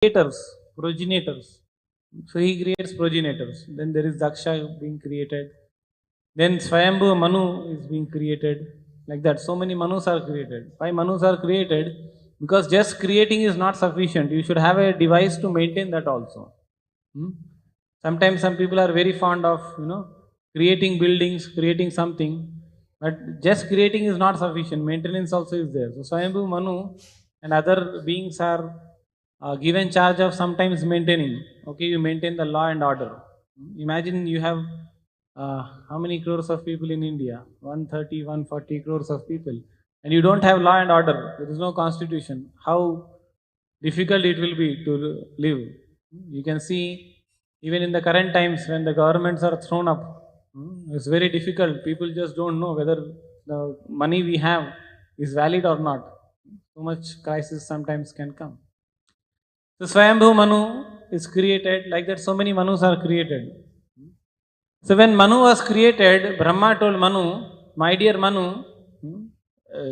creators, progenitors. So he creates progenitors. Then there is Daksha being created. Then Swayambhu Manu is being created. Like that. So many Manus are created. Why Manus are created? Because just creating is not sufficient. You should have a device to maintain that also. Hmm? Sometimes some people are very fond of, creating buildings, creating something. But just creating is not sufficient. Maintenance also is there. So Swayambhu Manu and other beings are given charge of sometimes maintaining. Okay, you maintain the law and order. Imagine you have how many crores of people in India? 130, 140 crores of people. And you don't have law and order. There is no constitution. How difficult it will be to live. You can see even in the current times when the governments are thrown up, it's very difficult. People just don't know whether the money we have is valid or not. So much crisis sometimes can come. So Swayambhu Manu is created, like that so many Manus are created. So when Manu was created, Brahma told Manu, my dear Manu,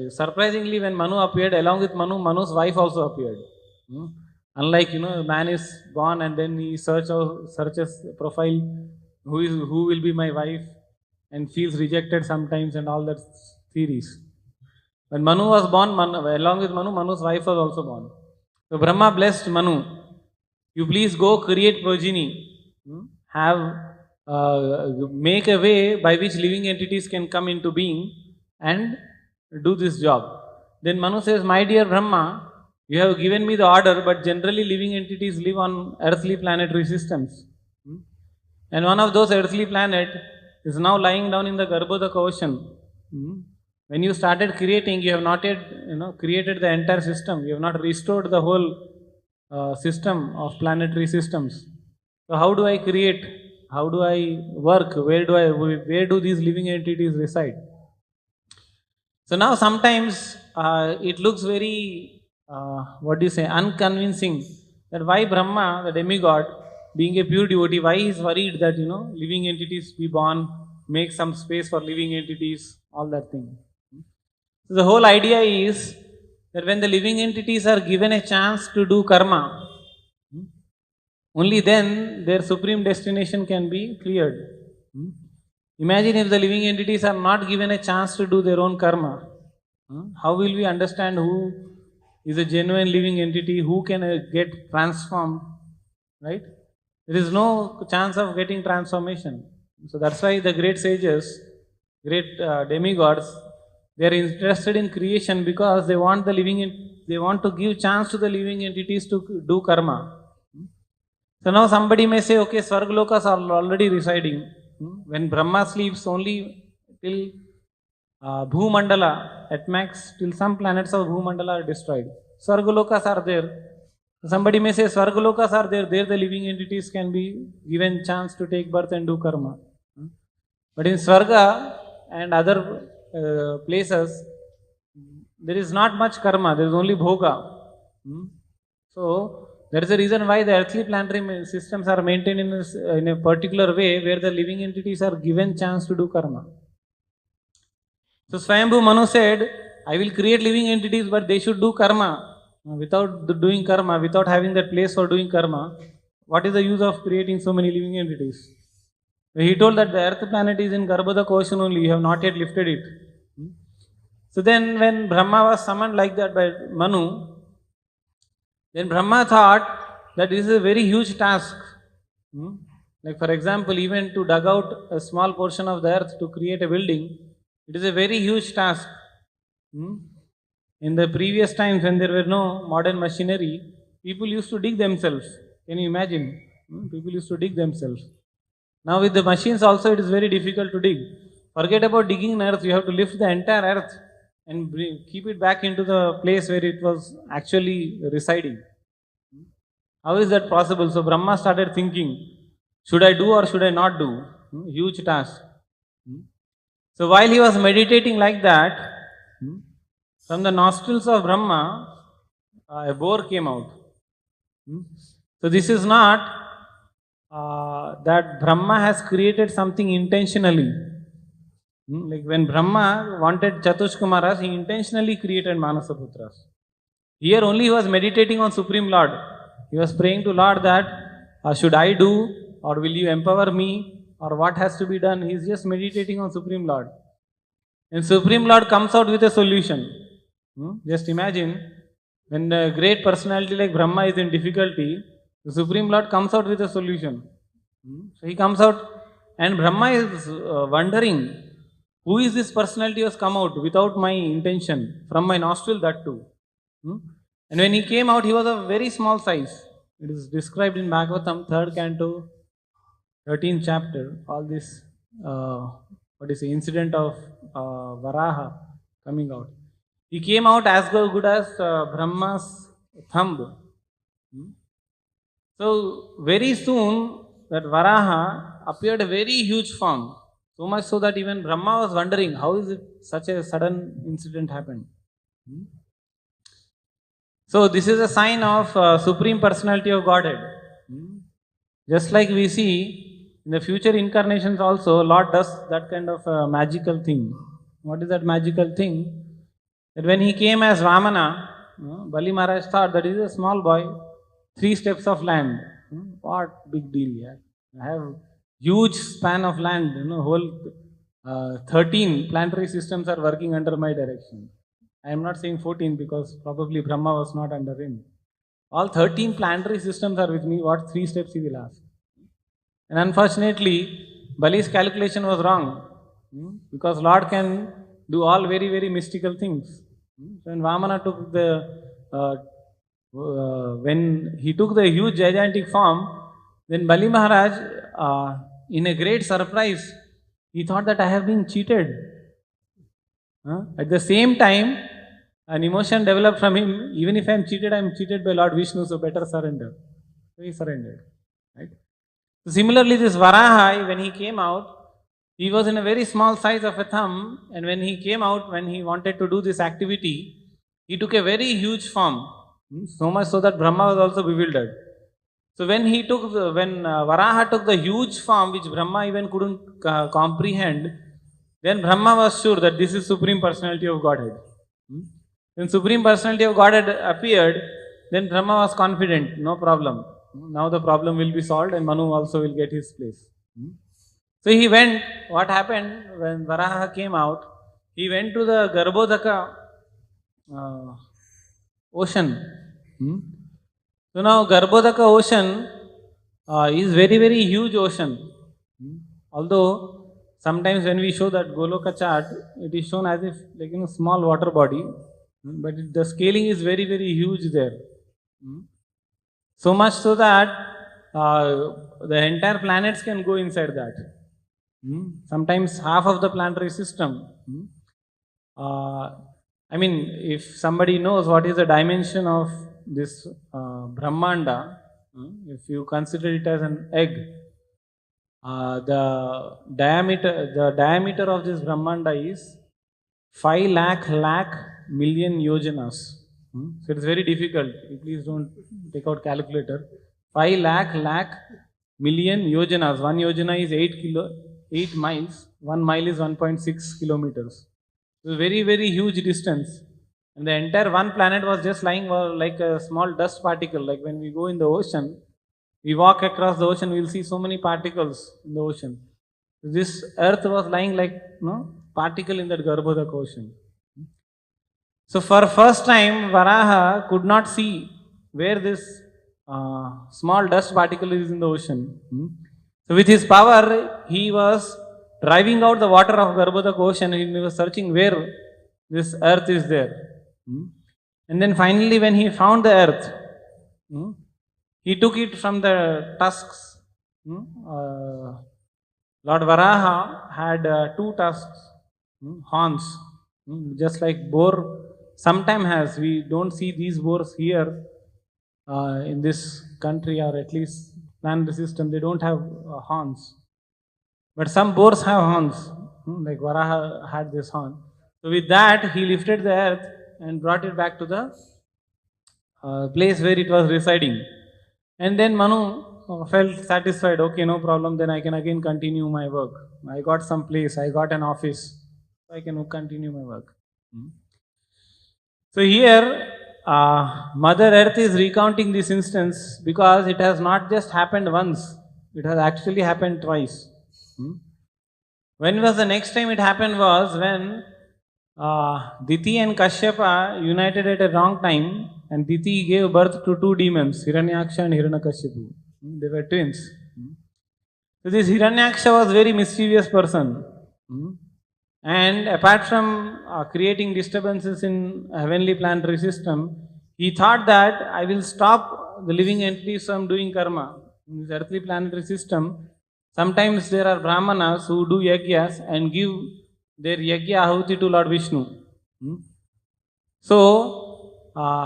surprisingly when Manu appeared, along with Manu, Manu's wife also appeared. Unlike, man is born and then he searches profile, who will be my wife, and feels rejected sometimes and all that theories. When Manu was born, along with Manu, Manu's wife was also born. So Brahma blessed Manu. You please go create progeny. Make a way by which living entities can come into being and do this job. Then Manu says, my dear Brahma, you have given me the order, but generally living entities live on earthly planetary systems. And one of those earthly planet is now lying down in the Garbhodaka ocean. When you started creating, you have not yet created the entire system. You have not restored the whole system of planetary systems. So how do I create? How do I work? Where do these living entities reside? So now sometimes it looks very unconvincing that why Brahma, the demigod, being a pure devotee, why he is worried that living entities be born, make some space for living entities, all that thing. So the whole idea is that when the living entities are given a chance to do karma, only then their supreme destination can be cleared. Imagine if the living entities are not given a chance to do their own karma. How will we understand who is a genuine living entity, who can get transformed, right? There is no chance of getting transformation. So that's why the great sages, great demigods, they are interested in creation because they want they want to give chance to the living entities to do karma. So now somebody may say, okay, Svargalokas are already residing. When Brahma sleeps only till Bhumandala, at max, till some planets of Bhumandala are destroyed. Svargalokas are there. Somebody may say Svargalokas are there the living entities can be given chance to take birth and do karma. But in Svarga and other places, there is not much karma, there is only bhoga. So, that is the reason why the earthly planetary systems are maintained in a particular way where the living entities are given chance to do karma. So Swayambhu Manu said, I will create living entities, but they should do karma. Without doing karma, without having that place for doing karma, what is the use of creating so many living entities? He told that the earth planet is in Garbhodaka ocean only, you have not yet lifted it. So then when Brahma was summoned like that by Manu, then Brahma thought that this is a very huge task. Like for example, even to dug out a small portion of the earth to create a building, it is a very huge task. In the previous times when there were no modern machinery, people used to dig themselves. Can you imagine? People used to dig themselves. Now with the machines also it is very difficult to dig. Forget about digging in earth, you have to lift the entire earth and keep it back into the place where it was actually residing. How is that possible? So Brahma started thinking, should I do or should I not do? Huge task. So while he was meditating like that, from the nostrils of Brahma, a boar came out. So this is not that Brahma has created something intentionally. Like when Brahma wanted Chatushkumaras, he intentionally created Manasaputras. Here only he was meditating on Supreme Lord. He was praying to Lord that, should I do, or will you empower me, or what has to be done? He is just meditating on Supreme Lord. And Supreme Lord comes out with a solution. Just imagine, when a great personality like Brahma is in difficulty, the Supreme Lord comes out with a solution. So he comes out, and Brahma is wondering, who is this personality who has come out without my intention, from my nostril that too. And when he came out, he was of very small size. It is described in Bhagavatam, 3rd canto, 13th chapter, all this, what is the incident of Varaha coming out. He came out as good as Brahma's thumb. So very soon that Varaha appeared a very huge form, so much so that even Brahma was wondering, how is it such a sudden incident happened? So this is a sign of Supreme Personality of Godhead. Just like we see in the future incarnations also, Lord does that kind of magical thing. What is that magical thing? That when he came as Vamana, Bali Maharaj thought that is a small boy, 3 steps of land. What big deal, yeah. I have huge span of land, whole 13 planetary systems are working under my direction. I am not saying 14 because probably Brahma was not under him. All 13 planetary systems are with me. What 3 steps he will ask? And unfortunately, Bali's calculation was wrong, because Lord can do all very, very mystical things. When Vamana took when he took the huge gigantic form, then Bali Maharaj, in a great surprise, he thought that I have been cheated. At the same time, an emotion developed from him, even if I am cheated by Lord Vishnu, so better surrender. So he surrendered. Right? So similarly, this Varaha, when he came out, he was in a very small size of a thumb, and when he came out, when he wanted to do this activity, he took a very huge form, so much so that Brahma was also bewildered. So when Varaha took the huge form, which Brahma even couldn't comprehend, then Brahma was sure that this is Supreme Personality of Godhead. When Supreme Personality of Godhead appeared, then Brahma was confident, no problem. Now the problem will be solved and Manu also will get his place. So he went, what happened when Varaha came out, he went to the Garbhodaka ocean. So now Garbhodaka ocean is very, very huge ocean. Although sometimes when we show that Goloka chart, it is shown as if like small water body, but the scaling is very, very huge there. So much so that the entire planets can go inside that. Sometimes half of the planetary system. I mean, if somebody knows what is the dimension of this Brahmanda, if you consider it as an egg, the diameter of this Brahmanda is 5 lakh million yojanas. So it's very difficult. Please don't take out calculator. 5 lakh million yojanas. 1 yojana is 8 miles. 1 mile is 1.6 kilometers. So very, very huge distance. And the entire one planet was just lying like a small dust particle. Like when we go in the ocean, we walk across the ocean, we will see so many particles in the ocean. So this earth was lying like particle in that Garbhodaka ocean. So for first time, Varaha could not see where this small dust particle is in the ocean. So with his power, he was driving out the water of Garbhodaka ocean, and he was searching where this earth is there. And then finally when he found the earth, he took it from the tusks. Lord Varaha had 2 tusks, horns, just like boar sometime has. We don't see these boars here in this country, or at least planetary system. They don't have horns. But some boars have horns, like Varaha had this horn. So with that, he lifted the earth and brought it back to the place where it was residing. And then Manu felt satisfied. Okay, no problem. Then I can again continue my work. I got some place. I got an office. I can continue my work. So here, Mother Earth is recounting this instance because it has not just happened once, it has actually happened twice. When was the next time it happened was when Diti and Kashyapa united at a wrong time, and Diti gave birth to two demons, Hiranyaksha and Hiranyakashipu. They were twins. So this Hiranyaksha was very mischievous person. And apart from creating disturbances in heavenly planetary system, he thought that I will stop the living entities from doing karma. In this earthly planetary system, sometimes there are brahmanas who do yagyas and give their yagya ahuti to Lord Vishnu. So,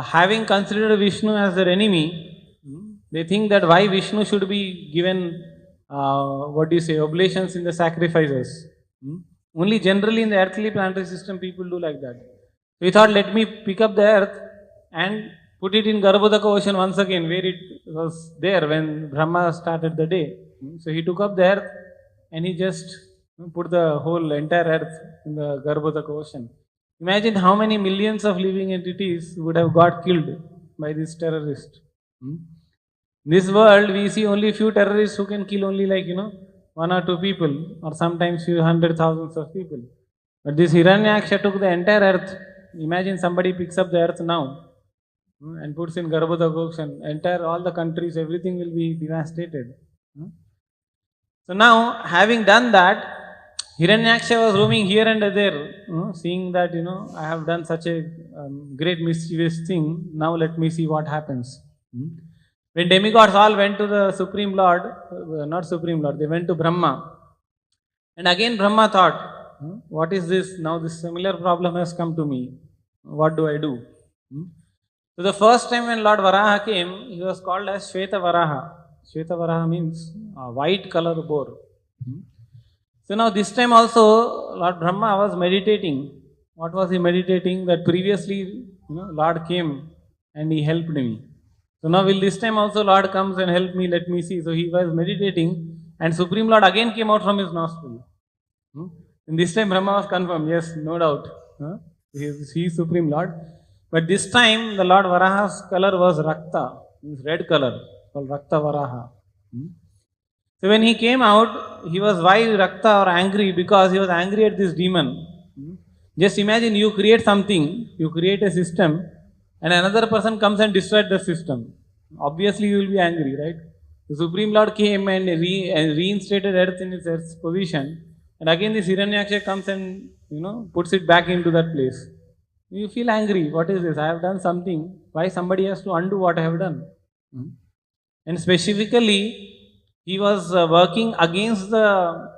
having considered Vishnu as their enemy, they think that why Vishnu should be given, oblations in the sacrifices. Only generally in the earthly planetary system people do like that. So he thought, let me pick up the earth and put it in Garbhodaka ocean once again, where it was there when Brahma started the day. So he took up the earth and he just put the whole entire earth in the Garbhodaka ocean. Imagine how many millions of living entities would have got killed by this terrorist. In this world, we see only few terrorists who can kill only one or two people, or sometimes few hundred thousands of people. But this Hiranyaksha took the entire earth. Imagine somebody picks up the earth now and puts in Garbhodaka ocean. All the countries, everything will be devastated. So now, having done that, Hiranyaksha was roaming here and there, seeing that, I have done such a great mischievous thing. Now let me see what happens. When demigods all went to the Supreme Lord, not Supreme Lord, they went to Brahma. And again Brahma thought, what is this? Now this similar problem has come to me. What do I do? So the first time when Lord Varaha came, he was called as Shveta Varaha. Shveta Varaha means white color boar. So now this time also Lord Brahma was meditating. What was he meditating? That previously Lord came and he helped me. So now will this time also Lord comes and help me, let me see. So he was meditating and Supreme Lord again came out from his nostril. And this time Brahma was confirmed, yes, no doubt. He is Supreme Lord. But this time the Lord Varaha's color was Rakta, means red color, called Rakta Varaha. So when he came out, he was why Rakta or angry? Because he was angry at this demon. Just imagine you create something, you create a system, and another person comes and destroys the system. Obviously, you will be angry, right? The Supreme Lord came and reinstated earth in its position, and again this Hiranyaksha comes and puts it back into that place. You feel angry. What is this? I have done something. Why somebody has to undo what I have done? And specifically, he was working against the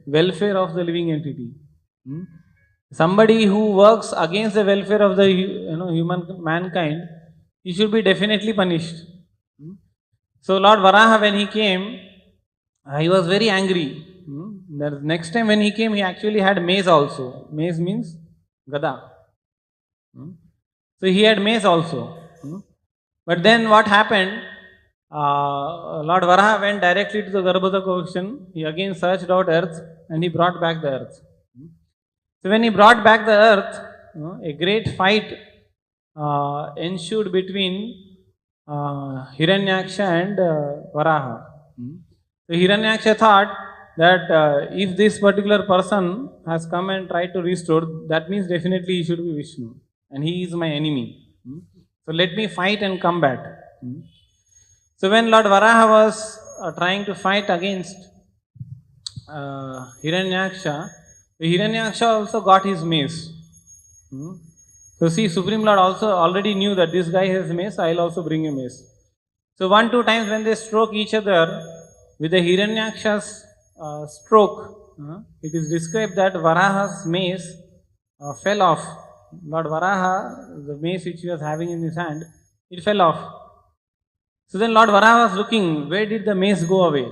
welfare of the living entity. Somebody who works against the welfare of the mankind, he should be definitely punished. So Lord Varaha, when he came, he was very angry. The next time when he came, he actually had mace also. Mace means gada. So he had mace also. But then what happened? Lord Varaha went directly to the Garbhodaka ocean. He again searched out earth and he brought back the earth. So when he brought back the earth, a great fight ensued between Hiranyaksha and Varaha. So Hiranyaksha thought that if this particular person has come and tried to restore, that means definitely he should be Vishnu and he is my enemy. So let me fight and combat. So when Lord Varaha was trying to fight against Hiranyaksha, Hiranyaksha also got his mace. So see, Supreme Lord also already knew that this guy has mace, I will also bring a mace. So 1-2 times when they stroke each other, with the Hiranyaksha's stroke, it is described that Varaha's mace fell off. Lord Varaha, the mace which he was having in his hand, it fell off. So then Lord Varaha was looking, where did the mace go away?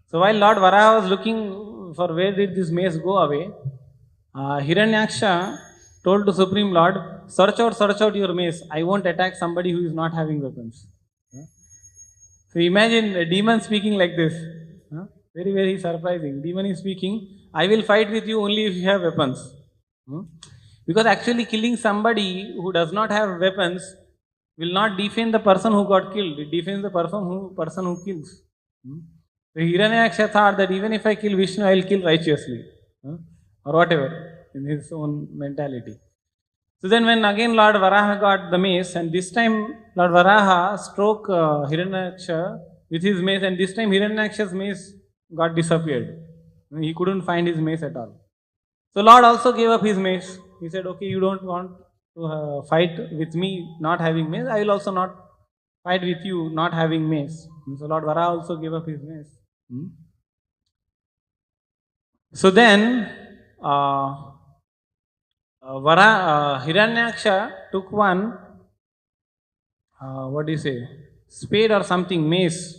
So while Lord Varaha was looking for where did this mace go away, Hiranyaksha told to Supreme Lord, search out your mace. I won't attack somebody who is not having weapons. So imagine a demon speaking like this. Very, very surprising. Demon is speaking, I will fight with you only if you have weapons. Because actually killing somebody who does not have weapons will not defend the person who got killed. It defends the person who kills. So Hiranyaksha thought that even if I kill Vishnu, I will kill righteously. Or whatever, in his own mentality. So then when again Lord Varaha got the mace, and this time Lord Varaha struck Hiranyaksha with his mace, and this time Hiranyaksha's mace got disappeared. He couldn't find his mace at all. So Lord also gave up his mace. He said, okay, you don't want to fight with me not having mace, I will also not fight with you not having mace. So Lord Varaha also gave up his mace. So then Hiranyaksha took one, spade or something, mace,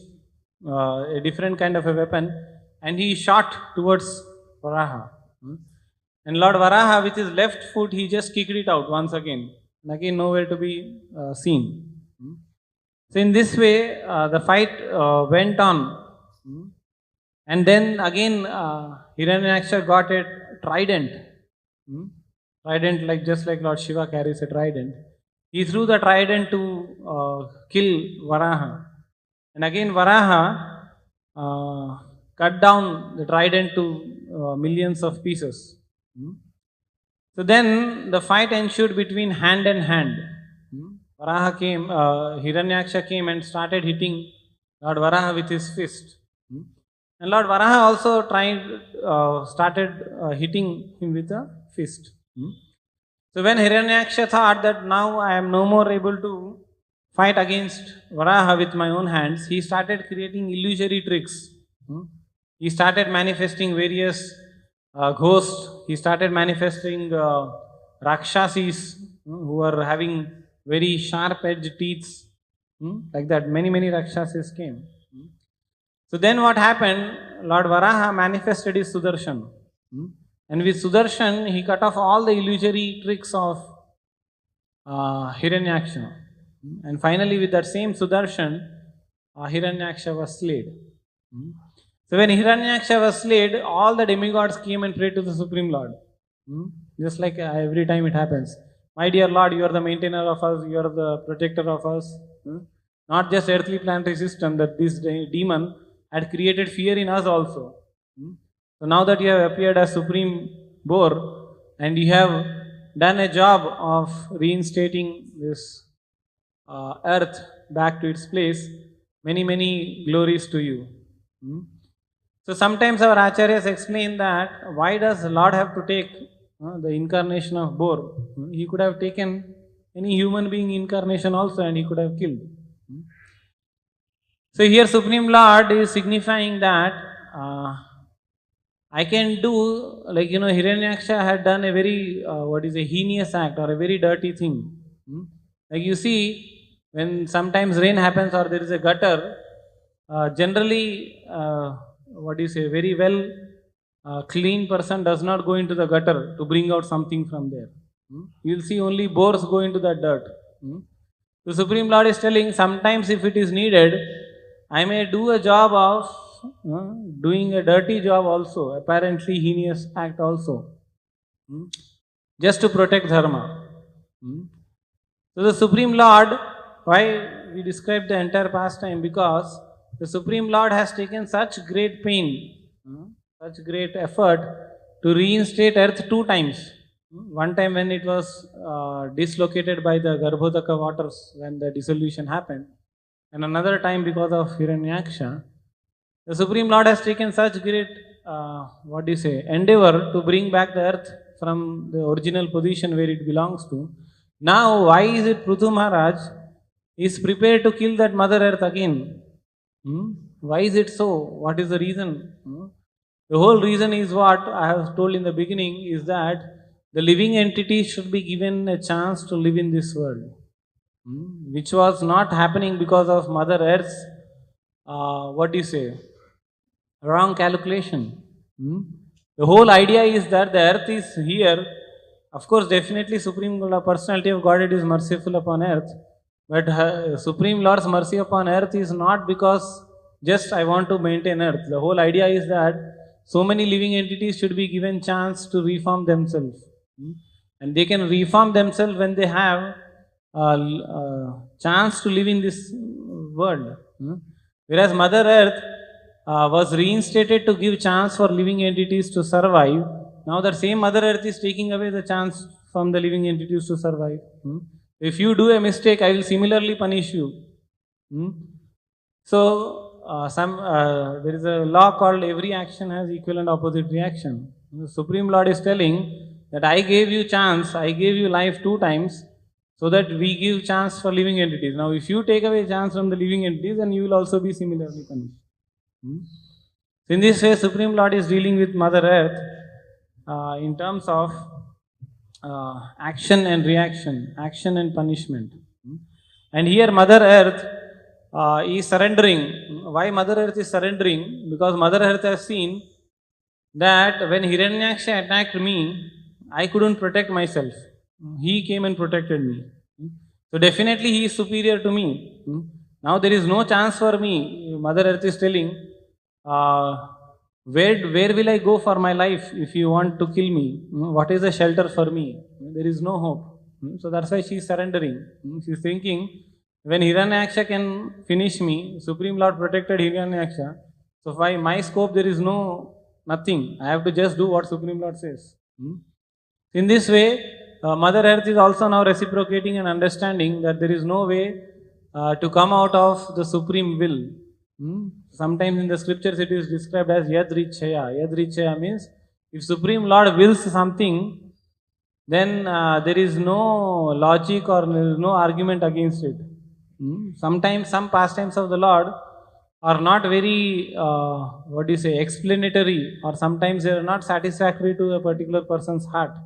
a different kind of a weapon, and he shot towards Varaha. And Lord Varaha, with his left foot, he just kicked it out once again, and again nowhere to be seen. So in this way, the fight went on. And then again, Hiranyaksha got a trident. Trident, just like Lord Shiva carries a trident. He threw the trident to kill Varaha. And again, Varaha cut down the trident to millions of pieces. So then the fight ensued between hand and hand. Hiranyaksha came and started hitting Lord Varaha with his fist. And Lord Varaha also started hitting him with a fist. So when Hiranyaksha thought that now I am no more able to fight against Varaha with my own hands, he started creating illusory tricks. He started manifesting various ghosts. He started manifesting Rakshasis who were having very sharp-edged teeth. Like that, many Rakshasis came. So then what happened? Lord Varaha manifested his Sudarshan. And with Sudarshan, he cut off all the illusory tricks of Hiranyaksha. And finally, with that same Sudarshan, Hiranyaksha was slayed. So when Hiranyaksha was slayed, all the demigods came and prayed to the Supreme Lord. Just like every time it happens. My dear Lord, you are the maintainer of us, you are the protector of us. Not just earthly planetary system, that this demon had created fear in us also. So now that you have appeared as Supreme Boar and you have done a job of reinstating this earth back to its place, many glories to you. So sometimes our acharyas explain that why does Lord have to take the incarnation of boar? He could have taken any human being incarnation also and he could have killed. So here Supreme Lord is signifying that I can do, Hiranyaksha had done a very, heinous act or a very dirty thing. Like you see, when sometimes rain happens or there is a gutter, generally, very well clean person does not go into the gutter to bring out something from there. You will see only boars go into that dirt. The Supreme Lord is telling, sometimes if it is needed, I may do a job of doing a dirty job also, apparently heinous act also, just to protect dharma. So the Supreme Lord, why we describe the entire pastime? Because the Supreme Lord has taken such great pain, such great effort to reinstate earth 2 times. One time when it was dislocated by the Garbhodaka waters when the dissolution happened, and another time because of Hiranyaksha. The Supreme Lord has taken such great, endeavor to bring back the earth from the original position where it belongs to. Now, why is it Prithu Maharaj is prepared to kill that Mother Earth again? Why is it so? What is the reason? The whole reason is what I have told in the beginning, is that the living entities should be given a chance to live in this world, which was not happening because of Mother Earth's, wrong calculation. The whole idea is that the earth is here. Of course, definitely Supreme Personality of Godhead is merciful upon earth, but Supreme Lord's mercy upon earth is not because just I want to maintain earth. The whole idea is that so many living entities should be given chance to reform themselves. and they can reform themselves when they have chance to live in this world. Whereas Mother Earth was reinstated to give chance for living entities to survive. Now that same Mother Earth is taking away the chance from the living entities to survive. If you do a mistake, I will similarly punish you. So, there is a law called every action has equal and opposite reaction. The Supreme Lord is telling that I gave you chance, I gave you life 2 times, so that we give chance for living entities. Now, if you take away chance from the living entities, then you will also be similarly punished. So in this way, Supreme Lord is dealing with Mother Earth in terms of action and reaction, action and punishment. And here Mother Earth is surrendering. Why Mother Earth is surrendering? Because Mother Earth has seen that when Hiranyaksha attacked me, I couldn't protect myself. He came and protected me. So definitely he is superior to me. Now there is no chance for me. Mother Earth is telling, where will I go for my life if you want to kill me? What is the shelter for me? There is no hope. So that's why she is surrendering. She is thinking, when Hiranyaksha can finish me, Supreme Lord protected Hiranyaksha. So by my scope there is nothing. I have to just do what Supreme Lord says. In this way, Mother Earth is also now reciprocating and understanding that there is no way to come out of the supreme will. Sometimes in the scriptures it is described as Yadrichaya. Yadrichaya means if Supreme Lord wills something, then there is no logic or there is no argument against it. Sometimes some pastimes of the Lord are not very, explanatory, or sometimes they are not satisfactory to a particular person's heart.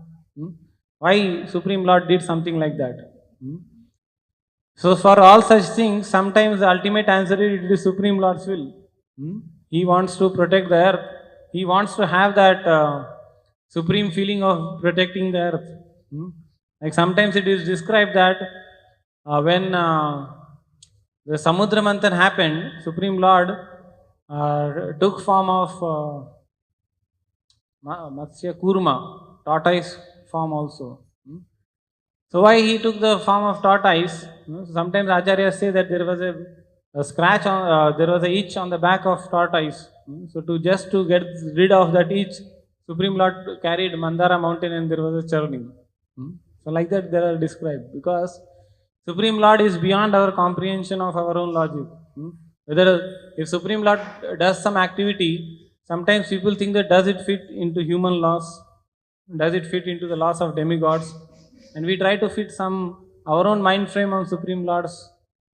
Why Supreme Lord did something like that? So for all such things, sometimes the ultimate answer is it is Supreme Lord's will. He wants to protect the earth. He wants to have that supreme feeling of protecting the earth. Like sometimes it is described that when the Samudra Manthan happened, Supreme Lord took form of Matsya Kurma, tortoise form also. So why he took the form of tortoise? Sometimes acharyas say that there was a scratch on, there was a itch on the back of tortoise. So to get rid of that itch, Supreme Lord carried Mandara mountain and there was a churning. So like that they are described, because Supreme Lord is beyond our comprehension of our own logic. If Supreme Lord does some activity, sometimes people think that does it fit into human laws? Does it fit into the laws of demigods? And we try to fit our own mind frame on Supreme Lord's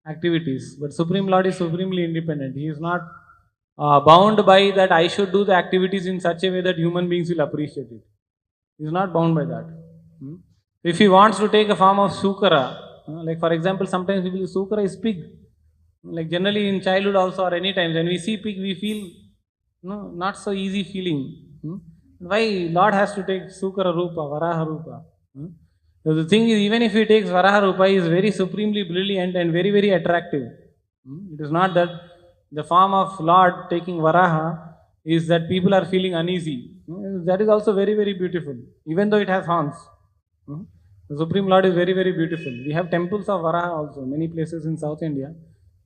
activities. But Supreme Lord is supremely independent. He is not bound by that I should do the activities in such a way that human beings will appreciate it. He is not bound by that. If he wants to take a form of Sukara, like for example, sometimes people say Sukara is pig. Like generally in childhood also or any time when we see pig, we feel not so easy feeling. Why Lord has to take Sukara Rupa, Varaha Rupa? So the thing is, even if he takes Varaha Rupa, he is very supremely brilliant and very, very attractive. It is not that the form of Lord taking Varaha is that people are feeling uneasy. That is also very, very beautiful, even though it has horns. The Supreme Lord is very, very beautiful. We have temples of Varaha also, many places in South India.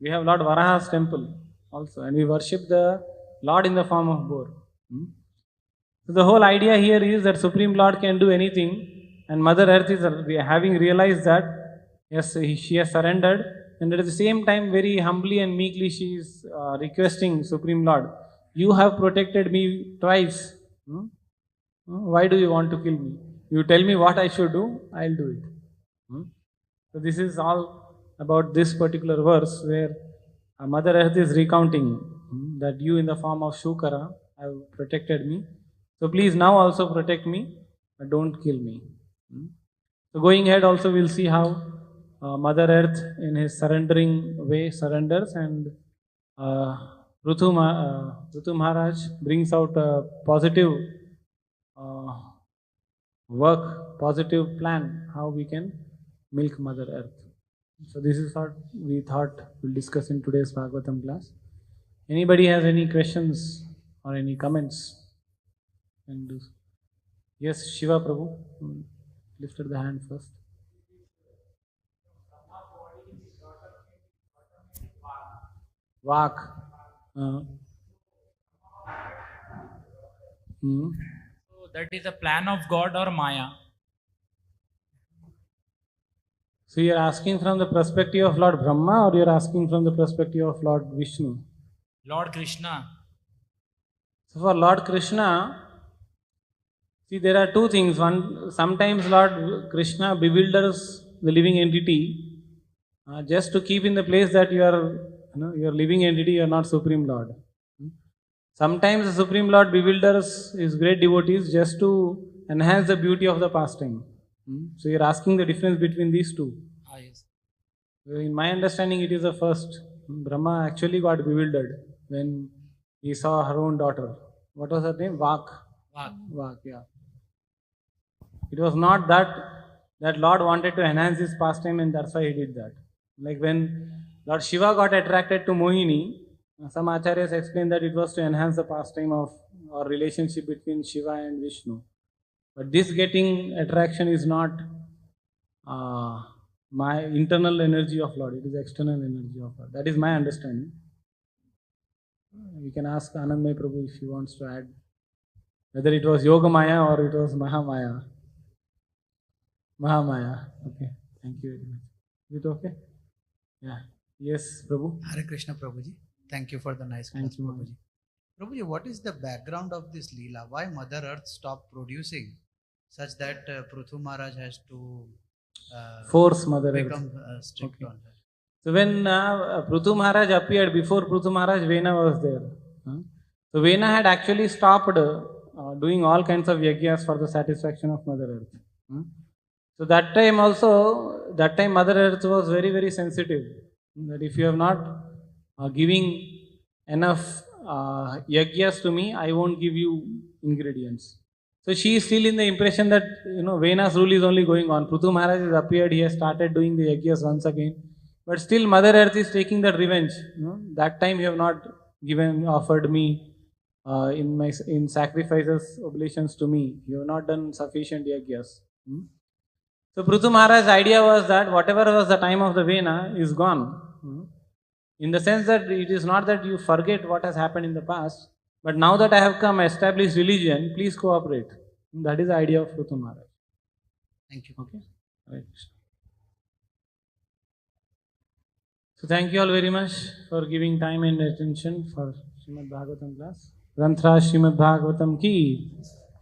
We have Lord Varaha's temple also, and we worship the Lord in the form of boar. So the whole idea here is that Supreme Lord can do anything, and Mother Earth is having realized that, yes, she has surrendered, and at the same time, very humbly and meekly, she is requesting Supreme Lord, you have protected me twice. Why do you want to kill me? You tell me what I should do, I'll do it. So this is all about this particular verse where Mother Earth is recounting that you in the form of Shukara have protected me. So please now also protect me, but don't kill me. So going ahead also we'll see how Mother Earth in his surrendering way surrenders, and Prithu Maharaj brings out a positive work, positive plan, how we can milk Mother Earth. So this is what we thought we'll discuss in today's Bhagavatam class. Anybody has any questions or any comments? And yes, Shiva Prabhu, lifted the hand first. Vak. So that is a plan of God or Maya? So you're asking from the perspective of Lord Brahma, or you're asking from the perspective of Lord Vishnu? Lord Krishna. So for Lord Krishna, see, there are two things. One, sometimes Lord Krishna bewilders the living entity just to keep in the place that you are living entity, you are not Supreme Lord. Sometimes the Supreme Lord bewilders his great devotees just to enhance the beauty of the pastime. So you're asking the difference between these two. Yes. In my understanding, it is the first. Brahma actually got bewildered when he saw her own daughter. What was her name? Vak. Vak, yeah. It was not that Lord wanted to enhance his pastime and that's why he did that. Like when Lord Shiva got attracted to Mohini, some acharyas explain that it was to enhance the pastime of or relationship between Shiva and Vishnu. But this getting attraction is not my internal energy of Lord, it is external energy of Lord. That is my understanding. You can ask Anandmay Prabhu if he wants to add whether it was Yoga Maya or it was Mahamaya. Mahamaya. Okay. Thank you very much. Is it okay? Yeah. Yes, Prabhu. Hare Krishna, Prabhuji. Thank you for the nice Thank class, you. Prabhuji. Prabhuji, what is the background of this Leela? Why Mother Earth stopped producing such that Prithu Maharaj has to Force Mother Earth. become strict Okay. on her? So when Prithu Maharaj appeared, before Prithu Maharaj, Vena was there. So Vena had actually stopped doing all kinds of yajnas for the satisfaction of Mother Earth. So that time also, that time Mother Earth was very, very sensitive. That if you have not giving enough yajnas to me, I won't give you ingredients. So she is still in the impression that Vena's rule is only going on. Prithu Maharaj has appeared, he has started doing the yajnas once again. But still Mother Earth is taking that revenge. That time you have not offered me in sacrifices, oblations to me. You have not done sufficient yajnas. So Prithu Maharaj's idea was that whatever was the time of the Vena is gone. In the sense that it is not that you forget what has happened in the past, but now that I have come, established religion, please cooperate. That is the idea of Prithu Maharaj. Thank you. Okay? Right. So thank you all very much for giving time and attention for Srimad Bhagavatam class. Granthra Srimad Bhagavatam ki